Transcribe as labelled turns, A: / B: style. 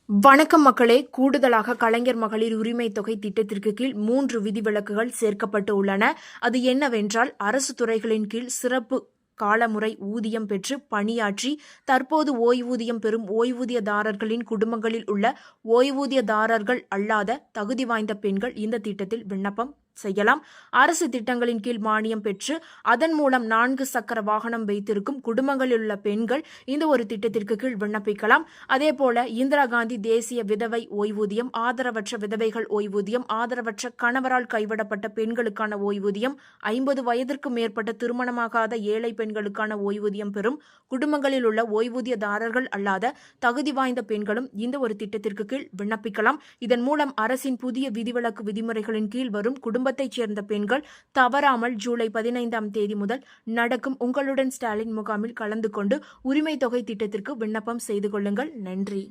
A: வணக்கம் மக்களே. கூடுதலாக கலைஞர் மகளிர் உரிமை தொகை திட்டத்திற்கு கீழ் 3 விதிவிலக்குகள் சேர்க்கப்பட்டு உள்ளன. அது என்னவென்றால், அரசு துறைகளின் கீழ் சிறப்பு காலமுறை ஊதியம் பெற்று பணியாற்றி தற்போது ஓய்வூதியம் பெறும் ஓய்வூதியதாரர்களின் குடும்பங்களில் உள்ள ஓய்வூதியதாரர்கள் அல்லாத தகுதி வாய்ந்த பெண்கள் இந்த திட்டத்தில் விண்ணப்பம் செய்யலாம். அரசு திட்டங்களின் கீழ் மானியம் பெற்று அதன் மூலம் 4 சக்கர வாகனம் வைத்திருக்கும் குடும்பங்களில் உள்ள பெண்கள் இந்த ஒரு திட்டத்திற்கு கீழ் விண்ணப்பிக்கலாம். அதேபோல இந்திரா காந்தி தேசிய விதவை ஓய்வூதியம், ஆதரவற்ற விதவைகள் ஓய்வூதியம், ஆதரவற்ற கணவரால் கைவிடப்பட்ட பெண்களுக்கான ஓய்வூதியம், 50 வயதிற்கு மேற்பட்ட திருமணமாகாத ஏழை பெண்களுக்கான ஓய்வூதியம் பெறும் குடும்பங்களில் உள்ள ஓய்வூதியதாரர்கள் அல்லாத தகுதி வாய்ந்த பெண்களும் இந்த ஒரு திட்டத்திற்கு கீழ் விண்ணப்பிக்கலாம். இதன் மூலம் அரசின் புதிய விதிவிலக்கு விதிமுறைகளின் கீழ் வரும் குடும்பத்தைச் சேர்ந்த பெண்கள் தவறாமல் ஜூலை 15ஆம் தேதி முதல் நடக்கும் உங்களுடன் ஸ்டாலின் முகாமில் கலந்து கொண்டு உரிமை தொகை திட்டத்திற்கு விண்ணப்பம் செய்து கொள்ளுங்கள். நன்றி.